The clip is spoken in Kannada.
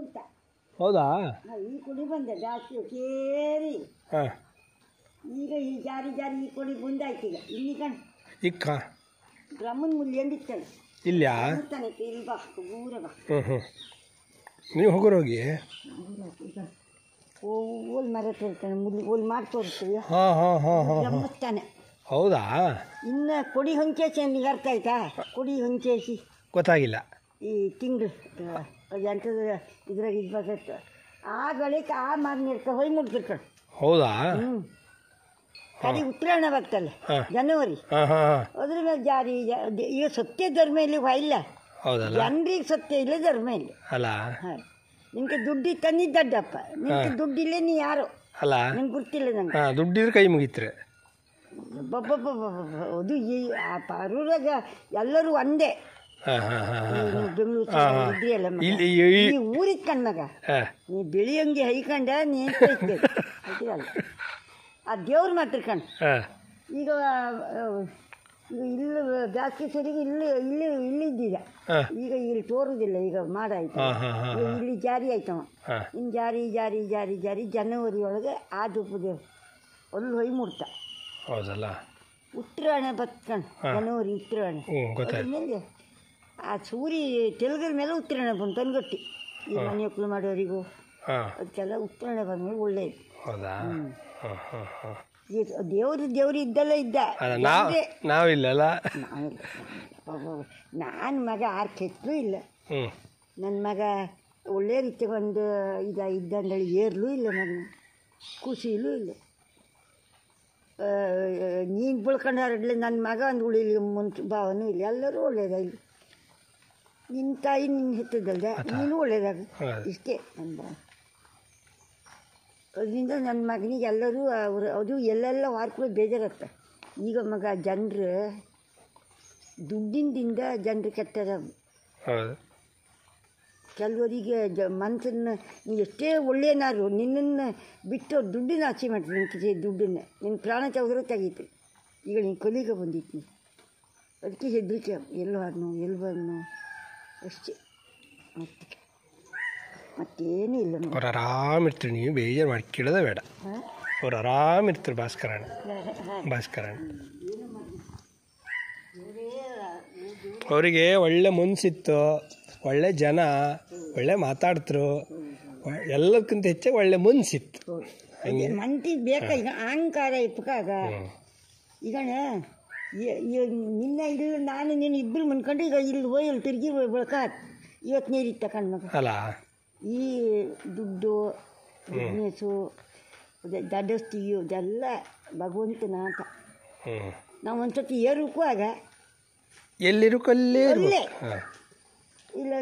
ಉಂಟ. ಹೌದಾ? ಈ ಕುಡಿ ಬಂದೆ ಜಾಸ್ತಿ ಕೇರಿ. ಹಾಂ, ಈಗ ಈ ಜಾರಿ ಜಾರಿ ಈ ಕೊಡಿ ಬಂದಾಯ್ತು. ಈಗ ಇಲ್ಲಿ ಕಣ್ ಇಕ್ಕ ಬ್ರಹ್ಮನ್ ಮುಲ್ಲಿ ಎಂದಿತ್ತಲ್ಲ ಇಲ್ಯಾ? ತಾನೆ ಇಲ್ಲಿ ಬಾ ಊರ ಬಾ. ನೀವು ಹೋಗೋರೋಗಿ ಓಲ್ ಮರ ತೋರ್ತಾನೆ ಮುಲ್ಲಿ ಓಲ್ ಮಾಡಿ ತೋರಿಸ್ತೀವಿ. ಹಾಂ ಹಾಂ ಹಾಂ ಹಾಂ ಗಮ್ಮತ್ತಾನೆ. ಹೌದಾ? ಇನ್ನು ಕೊಡಿ ಹೊಂಚೇಸಿ ನಿಮಗೆ ಅರ್ಥ ಆಯ್ತಾ? ಕೊಡಿ ಹೊಂಚೇಸಿ ಗೊತ್ತಾಗಿಲ್ಲ. ಈ ತಿಂಗಳು ಎಂಥದ್ದು ಇದ್ರಾಗ ಇದು ಬರ್ತೈತೆ ಆ ಗಳಿಕೆ ಆ ಮಾರ್ನಿರ್ಕ ಹೊಯ್ ಮುಡ್ತಿರ್ತಾರೆ. ಹೌದಾ? ಹ್ಞೂ ಕಡಿ ಉತ್ತರಾಯಣ ಬರ್ತಲ್ಲ ಜನವರಿ, ಹಾಂ ಹಾಂ ಹಾಂ. ಅದ್ರ ಮೇಲೆ ಜಾರಿ ಈಗ ಸತ್ಯ ಧರ್ಮ ಇಲ್ಲಿ ಇಲ್ಲ. ಹೌದಲ್ಲ? ಜನರಿಗೆ ಸತ್ಯ ಇಲ್ಲ, ಧರ್ಮ ಇಲ್ಲ. ಅಲ್ಲ? ಹಾಂ, ನಿನಗೆ ದುಡ್ಡು ತಂದಿದ್ದಡ್ಡಪ್ಪ, ನಿನಗೆ ದುಡ್ಡಿಲ್ಲ, ನೀ ಯಾರು ಅಲ್ಲ? ನಿಂಗೆ ಗೊತ್ತಿಲ್ಲ ನಂಗೆ. ಹಾಂ, ದುಡ್ಡಿದ್ರೆ ಕೈ ಮುಗಿತ್ರೆ. ಅದು ಈ ಆ ಪಾರೂರಾಗ ಎಲ್ಲರೂ ಒಂದೇ. ಹಾಂ ಹಾಂ ಹಾಂ. ಬೆಂಗಳೂರು ಇದ್ರಿಯಲ್ಲ ಈ ಊರಿಗೆ ಕಣ್ಮಗ ನೀ ಬೆಳಿಯಂಗೆ ಹೈಕಂಡ ನೀ ಅಲ್ಲ ಆ ದೇವ್ರ ಮಾತ್ರ ಕಣ್. ಈಗ ಈಗ ಇಲ್ಲಿ ಜಾಸ್ತಿ ಸರಿಗೆ ಇಲ್ಲಿದ್ದೀಗ, ಈಗ ಇಲ್ಲಿ ತೋರುದಿಲ್ಲ, ಈಗ ಮಾಡಾಯ್ತು, ಇಲ್ಲಿ ಜಾರಿ ಆಯ್ತವ. ಇನ್ನು ಜಾರಿ ಜಾರಿ ಜಾರಿ ಜಾರಿ ಜನವರಿ ಒಳಗೆ ಆ ದುಪ್ಪದ ಅಲ್ಲಿ ಹೊಯ್ ಮುಡ್ತ. ಹೌದಲ್ಲ? ಉತ್ತರಾಯಣ ಬತ್ಕಣ್, ಜನವರಿ ಉತ್ತರಾಯಣ ಮೇಲೆ ಆ ಸೂರಿ ತೆಲುಗರ ಮೇಲೆ ಉತ್ತರಾಯಣ ಬಂತು ಅನ್ಗಟ್ಟಿ. ಈ ಮನೆ ಒಕ್ಕಲು ಮಾಡೋರಿಗೂ ಅದಕ್ಕೆಲ್ಲ ಉತ್ತರಾಯಣ ಬಂದ್ಮೇಲೆ ಒಳ್ಳೇದು. ಹೌದಾ? ದೇವ್ರು ಇದ್ದಲ್ಲ ಇದ್ದ ನಾವಿಲ್ಲಲ್ಲ. ನಾನು ಮಗ ಆರು ಕೆಟ್ಟೂ ಇಲ್ಲ, ನನ್ನ ಮಗ ಒಳ್ಳೆ ರೀತಿ ಒಂದು ಇದ್ದಂದೇಳಿ ಏರ್ಲೂ ಇಲ್ಲ, ನನ್ನ ಖುಷಿಲೂ ಇಲ್ಲ. ನೀನು ಬಳ್ಕೊಂಡಾರಡ್ಲೆ ನನ್ನ ಮಗ ಒಂದು ಉಳಿಲಿ ಮುಂಚೆ ಭಾವನೂ ಇಲ್ಲ, ಎಲ್ಲರೂ ಒಳ್ಳೇದ ಇಲ್ಲಿ. ನಿನ್ನ ತಾಯಿ ನಿನ್ನ ಹೆತ್ತದಲ್ದ ನೀನು ಒಳ್ಳೇದಾಗ ಇಷ್ಟೇ ನನ್ನ ಭಾವ. ಅದರಿಂದ ನನ್ನ ಮಗನಿಗೆ ಎಲ್ಲರೂ ಅದು ಎಲ್ಲೆಲ್ಲ ವಾರ್ಕೊಂಡು ಬೇಜಾರತ್ತ. ಈಗ ಮಗ ಜನರು ದುಡ್ಡಿಂದಿಂದ ಜನರು ಕೆಟ್ಟದ. ಕೆಲವರಿಗೆ ಮನಸ್ಸನ್ನು ನೀ ಎಷ್ಟೇ ಒಳ್ಳೆಯನಾರು ನಿನ್ನನ್ನು ಬಿಟ್ಟು ದುಡ್ಡಿನ ಆಸೆ ಮಾಡ್ತೀನಿ, ನಿನ್ನ ದುಡ್ಡನ್ನು ನಿನ್ನ ಪ್ರಾಣ ತೆಗೆದ್ರೆ ತೆಗೀತು. ಈಗ ನೀನು ಕೊಲಿಗೆ ಬಂದಿತ್ತು, ಅದಕ್ಕೆ ಹೆದರಿಕೆ, ಎಲ್ಲೋ ಆದ್ನು ಎಲ್ಲಿ ಬಂದ್ನು ಅಷ್ಟೇ, ಮತ್ತೇನೂ ಇಲ್ಲ. ಅವ್ರು ಆರಾಮಿರ್ತೀರಿ, ನೀವು ಬೇಜಾರು ಮಾಡಿ ಕೇಳೋದೇ ಬೇಡ. ಅವ್ರು ಆರಾಮಿರ್ತಾರೆ. ಭಾಸ್ಕರಣ್ಣ ಅವರಿಗೆ ಒಳ್ಳೆ ಮನಸ್ಸಿತ್ತು, ಒಳ್ಳೆ ಜನ, ಒಳ್ಳೆ ಮಾತಾಡ್ತರು, ಎಲ್ಲದಕ್ಕಿಂತ ಹೆಚ್ಚಾಗಿ ಒಳ್ಳೆ ಮನಸ್ಸಿತ್ತು. ಹಂಗೆ ಮನ್ಸಿಗೆ ಬೇಕಾ? ಈಗ ಅಹಂಕಾರ ಇಪ್ಪಕಾಗ ಈಗ ನಿನ್ನ ಇಲ್ಲ ನಾನು ನೀನು ಇಬ್ಬರು ಮನ್ಕೊಂಡು ಈಗ ಇಲ್ಲಿ ಹೋಯಲ್ ತಿರುಗಿ ಬೆಳಕ ಇವತ್ತು ನೀರಿತ್ತು ತಗೊಂಡು ಮಗ ಅಲ್ಲ. ಈ ದುಡ್ಡು ಬಿಸ್ನೆಸ್ಸು ದಡ್ಡಸ್ತಿಯು ಇದೆಲ್ಲ ಭಗವಂತನ ಆಟ. ನಾವು ಒಂದ್ಸತಿ ಏರುಕ್ಕೂ ಆಗ ಎಲ್ಲಿರು ಕಲ್ಲೇ ಇಲ್ಲ ಇಲ್ಲ